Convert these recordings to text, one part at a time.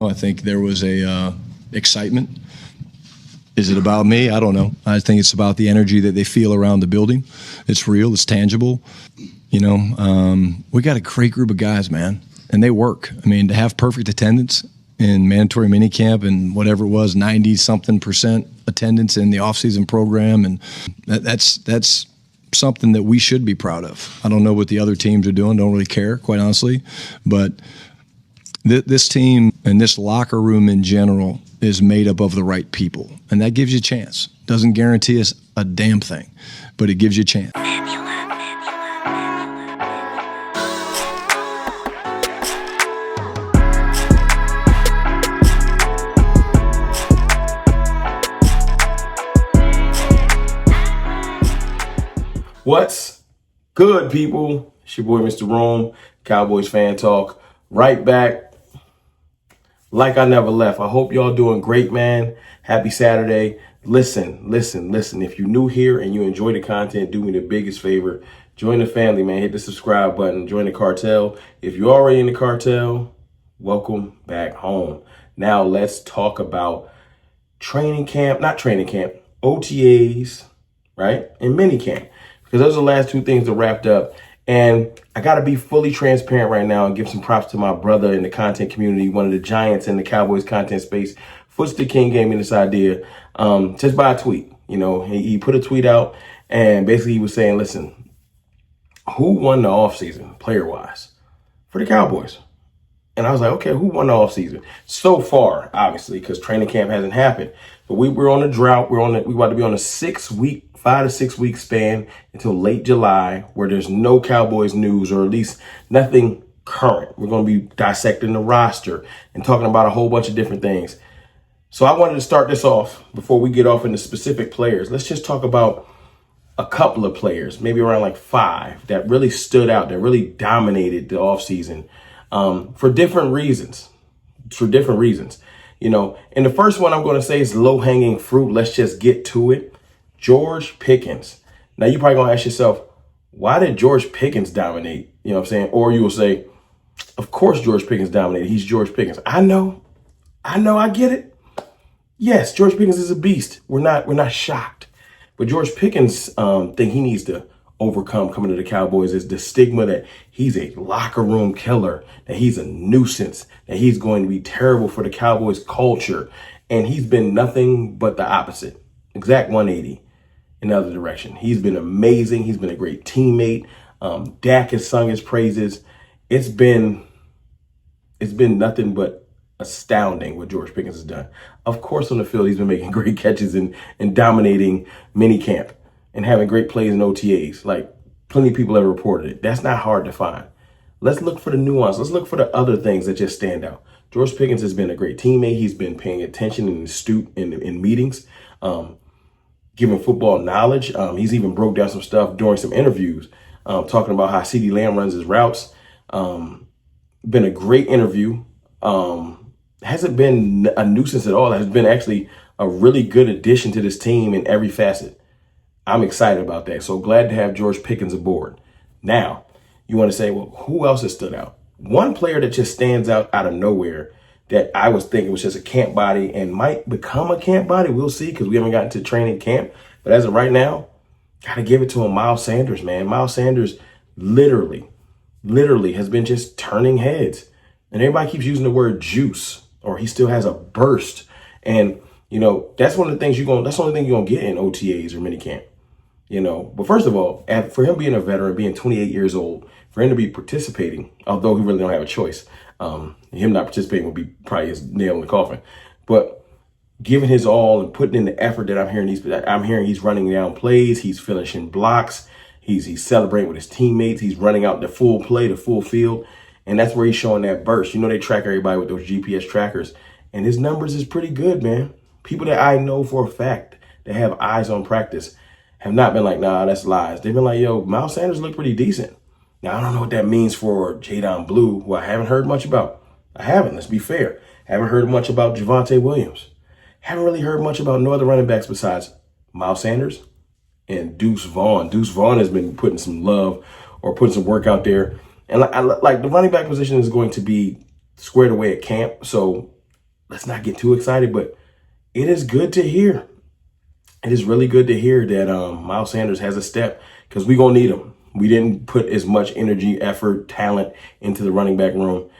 I think there was a excitement. Is it about me? I don't know. I think it's about the energy that they feel around the building. It's real. It's tangible. We got a great group of guys, man, and they work. I mean, to have perfect attendance in mandatory minicamp and whatever it was, 90-something% attendance in the off-season program, and that's something that we should be proud of. I don't know what the other teams are doing. Don't really care, quite honestly, but this team and this locker room in general is made up of the right people, and that gives you a chance. Doesn't guarantee us a damn thing, but it gives you a chance. What's good, people? It's your boy, Mr. Rome, Cowboys Fan Talk. Right back like I never left. I hope y'all doing great, man. Happy Saturday. Listen. If you're new here and you enjoy the content, do me the biggest favor. Join the family, man. Hit the subscribe button. Join the cartel. If you're already in the cartel, welcome back home. Now let's talk about OTAs, right? And minicamp. Because those are the last two things that wrapped up. And I got to be fully transparent right now and give some props to my brother in the content community, one of the giants in the Cowboys content space. Footstick King gave me this idea just by a tweet. He put a tweet out and basically he was saying, listen, who won the offseason player-wise for the Cowboys? And I was like, okay, who won the offseason? So far, obviously, because training camp hasn't happened. But we're on a drought. We're about to be on a 5 to 6 week span until late July, where there's no Cowboys news, or at least nothing current. We're going to be dissecting the roster and talking about a whole bunch of different things. So I wanted to start this off before we get off into specific players. Let's just talk about a couple of players, maybe around like 5, that really stood out, that really dominated the offseason for different reasons. And the first one I'm going to say is low-hanging fruit. Let's just get to it. George Pickens. Now, you're probably going to ask yourself, why did George Pickens dominate? You know what I'm saying? Or you will say, of course George Pickens dominated. He's George Pickens. I know, I get it. Yes, George Pickens is a beast. We're not shocked. But George Pickens' thing he needs to overcome coming to the Cowboys is the stigma that he's a locker room killer, that he's a nuisance, that he's going to be terrible for the Cowboys culture. And he's been nothing but the opposite. Exact 180 in the other direction. He's been amazing. He's been a great teammate. Dak has sung his praises. It's been nothing but astounding what George Pickens has done. Of course, on the field, he's been making great catches and dominating minicamp and having great plays in OTAs. Like, plenty of people have reported it. That's not hard to find. Let's look for the nuance. Let's look for the other things that just stand out. George Pickens has been a great teammate. He's been paying attention and astute in meetings, giving football knowledge. He's even broke down some stuff during some interviews, talking about how CeeDee Lamb runs his routes. Been a great interview. Hasn't been a nuisance at all. Has been actually a really good addition to this team in every facet. I'm excited about that. So glad to have George Pickens aboard. Now, you want to say, well, who else has stood out? One player that just stands out of nowhere that I was thinking was just a camp body and might become a camp body. We'll see, because we haven't gotten to training camp. But as of right now, got to give it to him, Miles Sanders, man. Miles Sanders literally has been just turning heads. And everybody keeps using the word juice, or he still has a burst. And, that's one of the things that's the only thing you're going to get in OTAs or minicamp. But first of all, for him being a veteran, being 28 years old, for him to be participating, although he really don't have a choice, him not participating would be probably his nail in the coffin. But giving his all and putting in the effort that I'm hearing he's running down plays, he's finishing blocks, he's celebrating with his teammates, he's running out the full play, the full field, and that's where he's showing that burst. They track everybody with those GPS trackers, and his numbers is pretty good, man. People that I know for a fact that have eyes on practice have not been like, nah, that's lies. They've been like, yo, Miles Sanders looked pretty decent. Now, I don't know what that means for Jadon Blue, who I haven't heard much about. Let's be fair. Haven't heard much about Javonte Williams. Haven't really heard much about no other running backs besides Miles Sanders and Deuce Vaughn. Deuce Vaughn has been putting some love or putting some work out there. And like the running back position is going to be squared away at camp. So let's not get too excited, but it is good to hear. It is really good to hear that Miles Sanders has a step, because we're going to need him. We didn't put as much energy, effort, talent into the running back room,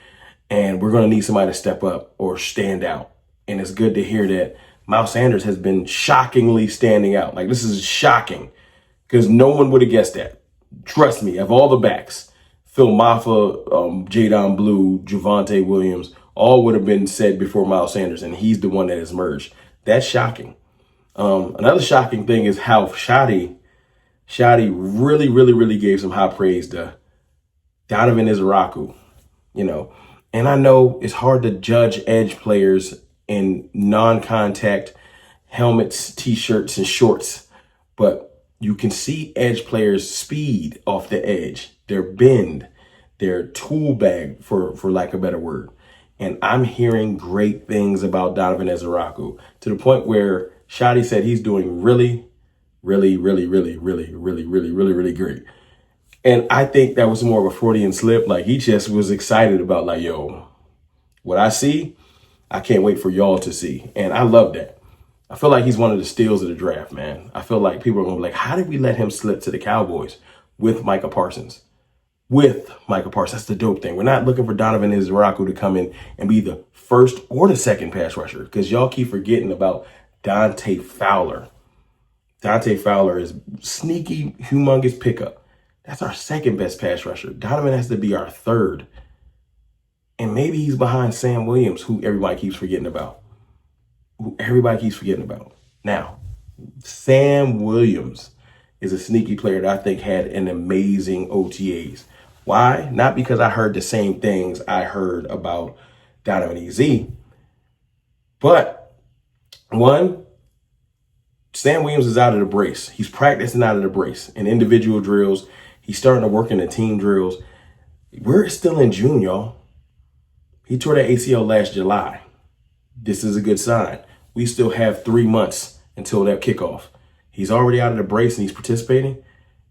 and we're going to need somebody to step up or stand out. And it's good to hear that Miles Sanders has been shockingly standing out. Like, this is shocking, because no one would have guessed that. Trust me, of all the backs, Phil Maffa, Jadon Blue, Javonte Williams, all would have been said before Miles Sanders, and he's the one that has merged. That's shocking. Another shocking thing is how Shadi really, really, really gave some high praise to Donovan Izaraku, And I know it's hard to judge edge players in non-contact helmets, T-shirts, and shorts, but you can see edge players' speed off the edge, their bend, their tool bag, for lack of a better word. And I'm hearing great things about Donovan Izaraku, to the point where Shadi said he's doing really, really, really, really, really, really, really, really, really great. And I think that was more of a Freudian slip. Like, he just was excited about, like, yo, what I see, I can't wait for y'all to see. And I love that. I feel like he's one of the steals of the draft, man. I feel like people are going to be like, how did we let him slip to the Cowboys with Micah Parsons? That's the dope thing. We're not looking for Donovan Izaraku to come in and be the first or the second pass rusher, because y'all keep forgetting about Dante Fowler. Dante Fowler is sneaky, humongous pickup. That's our second best pass rusher. Donovan has to be our third. And maybe he's behind Sam Williams, who everybody keeps forgetting about. Now, Sam Williams is a sneaky player that I think had an amazing OTAs. Why? Not because I heard the same things I heard about Donovan EZ, but one, Sam Williams is out of the brace. He's practicing out of the brace in individual drills. He's starting to work in the team drills. We're still in June, y'all. He tore that ACL last July. This is a good sign. We still have 3 months until that kickoff. He's already out of the brace and he's participating.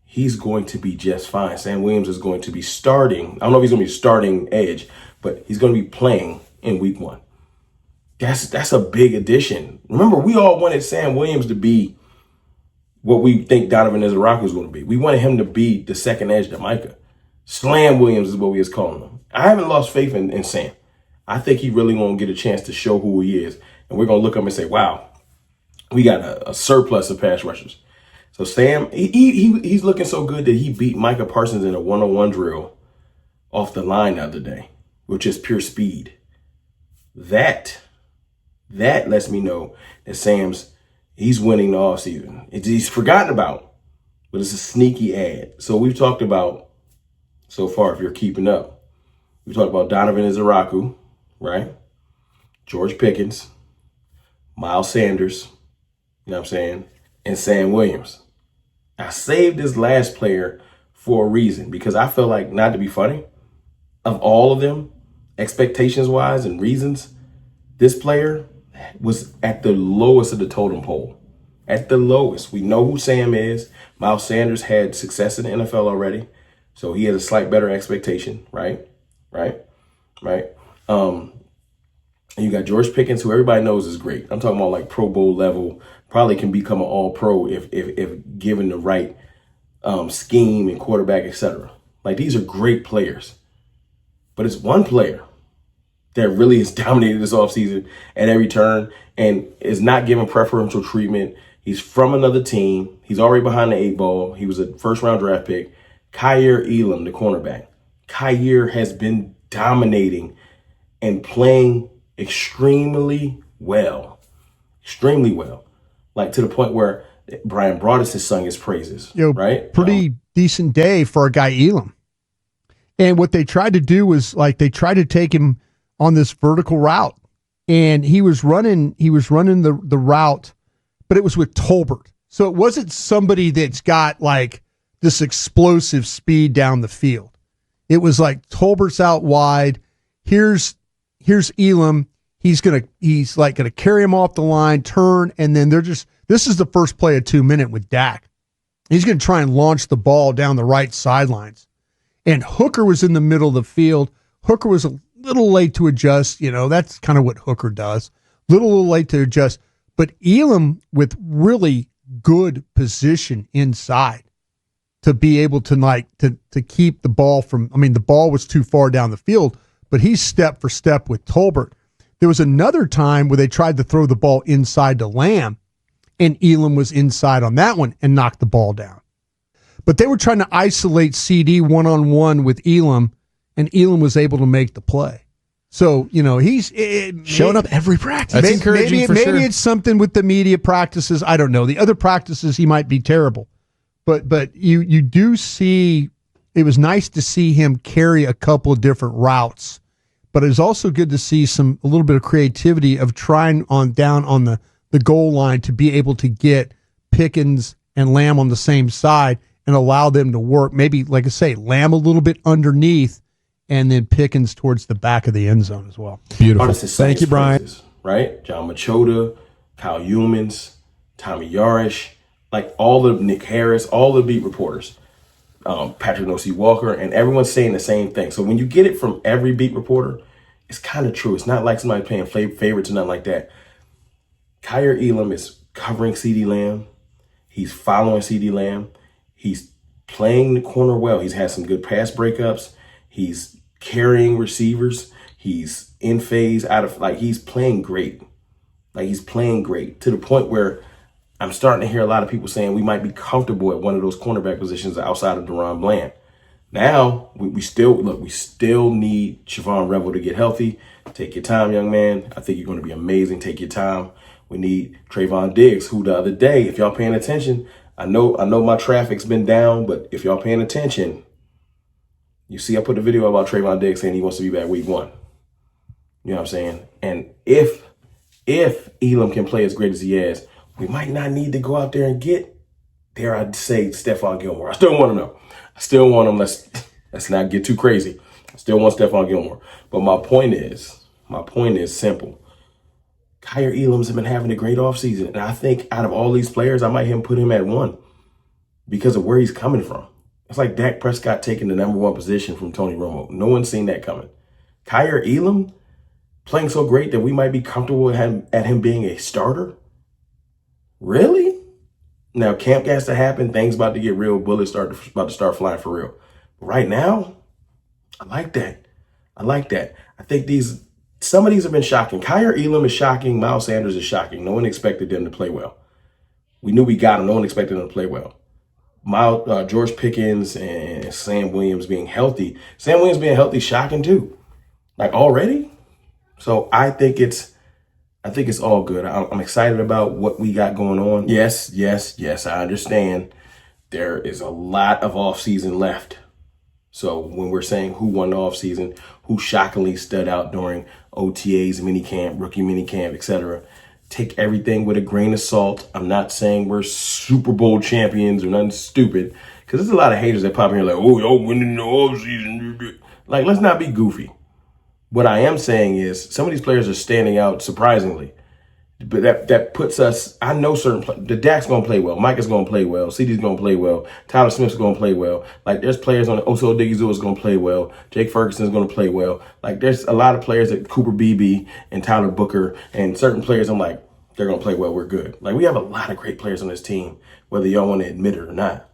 He's going to be just fine. Sam Williams is going to be starting. I don't know if he's going to be starting edge, but he's going to be playing in week 1. That's a big addition. Remember, we all wanted Sam Williams to be what we think Donovan Izaraku is going to be. We wanted him to be the second edge to Micah. Slam Williams is what we was calling him. I haven't lost faith in Sam. I think he really won't get a chance to show who he is. And we're going to look up and say, wow, we got a surplus of pass rushers. So Sam, he's looking so good that he beat Micah Parsons in a one-on-one drill off the line the other day, which is pure speed. That lets me know that he's winning the offseason. He's forgotten about, but it's a sneaky ad. So we've talked about, so far, if you're keeping up, we talked about Donovan Izaraku, right? George Pickens, Miles Sanders, you know what I'm saying, and Sam Williams. I saved this last player for a reason, because I feel like, not to be funny, of all of them, expectations-wise and reasons, this player was at the lowest of the totem pole. At the lowest. We know who Sam is. Miles Sanders had success in the NFL already, so he has a slight better expectation, right? And you got George Pickens, who everybody knows is great. I'm talking about like Pro Bowl level, probably can become an all-pro if given the right scheme and quarterback, etc. Like, these are great players. But it's one player that really has dominated this offseason at every turn and is not given preferential treatment. He's from another team. He's already behind the 8 ball. He was a first-round draft pick. Kaiir Elam, the cornerback. Kaiir has been dominating and playing extremely well. Like, to the point where Brian Broaddus has sung his praises, right? Pretty decent day for a guy Elam. And what they tried to do was, like, they tried to take him on this vertical route, and he was running the route, but it was with Tolbert. So it wasn't somebody that's got like this explosive speed down the field. It was like Tolbert's out wide. Here's Elam. He's gonna carry him off the line, turn, and then this is the first play of 2 minute with Dak. He's gonna try and launch the ball down the right sidelines. And Hooker was in the middle of the field. Hooker was little late to adjust. That's kind of what Hooker does. Little late to adjust. But Elam with really good position inside to be able to to keep the ball from, the ball was too far down the field, but he's step for step with Tolbert. There was another time where they tried to throw the ball inside to Lamb, and Elam was inside on that one and knocked the ball down. But they were trying to isolate CD one-on-one with Elam, and Elam was able to make the play. So, he's showing up every practice. That's encouraging for sure. Maybe it's something with the media practices. I don't know. The other practices, he might be terrible. But you do see, it was nice to see him carry a couple of different routes. But it's also good to see a little bit of creativity of trying down on the goal line to be able to get Pickens and Lamb on the same side and allow them to work. Maybe, like I say, Lamb a little bit underneath and then Pickens towards the back of the end zone as well. Beautiful. Thank you, Brian. Places, right? John Machota, Kyle Humans, Tommy Yarish, like all the Nick Harris, all the beat reporters, Patrick Nosey Walker, and everyone's saying the same thing. So when you get it from every beat reporter, it's kind of true. It's not like somebody playing favorites or nothing like that. Kyer Elam is covering CeeDee Lamb. He's following CeeDee Lamb. He's playing the corner well. He's had some good pass breakups. He's carrying receivers. He's in phase he's playing great. He's playing great to the point where I'm starting to hear a lot of people saying we might be comfortable at one of those cornerback positions outside of Deron Bland. Now, we still need Siobhan Revel to get healthy. Take your time, young man. I think you're going to be amazing. Take your time. We need Trayvon Diggs, who the other day, if y'all paying attention, I know my traffic's been down, but if y'all paying attention, you see I put a video about Trayvon Diggs saying he wants to be back week 1. You know what I'm saying? And if Elam can play as great as he is, we might not need to go out there and get, dare I say, Stephon Gilmore. I still want him, though. I still want him. Let's not get too crazy. I still want Stephon Gilmore. But my point is simple. Kyer Elam's been having a great offseason. And I think out of all these players, I might put him at 1 because of where he's coming from. It's like Dak Prescott taking the number 1 position from Tony Romo. No one's seen that coming. Kyer Elam playing so great that we might be comfortable at him being a starter. Really? Now, camp has to happen. Things about to get real. Bullets about to start flying for real. But right now, I like that. I think some of these have been shocking. Kyer Elam is shocking. Miles Sanders is shocking. No one expected them to play well. We knew we got them. No one expected them to play well. George Pickens and Sam Williams being healthy. Sam Williams being healthy, shocking too. Already. So I think it's all good. I'm excited about what we got going on. Yes, I understand there is a lot of offseason left. So when we're saying who won the offseason, who shockingly stood out during OTAs, minicamp, rookie minicamp, etc., take everything with a grain of salt. I'm not saying we're Super Bowl champions or nothing stupid, because there's a lot of haters that pop in here like, oh, y'all winning the offseason. Let's not be goofy. What I am saying is some of these players are standing out surprisingly. But that puts us, I know the Dak's going to play well. Mike is going to play well. CD's going to play well. Tyler Smith's going to play well. There's players on the Oso Odigizua is going to play well. Jake Ferguson's going to play well. There's a lot of players at Cooper Beebe and Tyler Booker and certain players I'm like, they're going to play well. We're good. We have a lot of great players on this team, whether y'all want to admit it or not.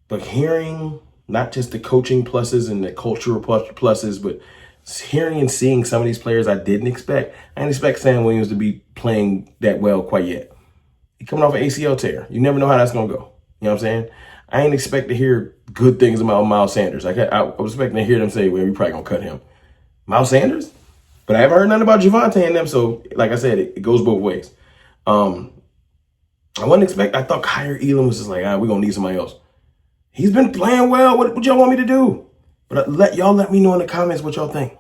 But hearing not just the coaching pluses and the cultural pluses, but hearing and seeing some of these players I didn't expect. I didn't expect Sam Williams to be playing that well quite yet. He's coming off an ACL tear. You never know how that's going to go. You know what I'm saying? I ain't expect to hear good things about Miles Sanders. I was expecting to hear them say, well, we probably going to cut him. Miles Sanders? But I haven't heard nothing about Javonte and them. So, like I said, it goes both ways. I thought Kyer Elam was just like, we're going to need somebody else. He's been playing well. What y'all want me to do? But let me know in the comments what y'all think.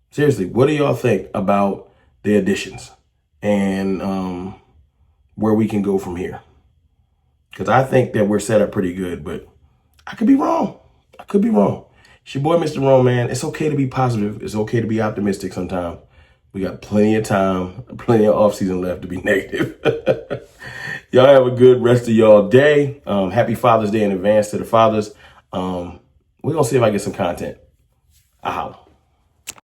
Seriously, what do y'all think about the additions and where we can go from here? Because I think that we're set up pretty good, but I could be wrong. It's your boy, Mr. Rome, man. It's okay to be positive. It's okay to be optimistic sometimes. We got plenty of time, plenty of offseason left to be negative. Y'all have a good rest of y'all day. Happy Father's Day in advance to the fathers. We're going to see if I get some content. I holla.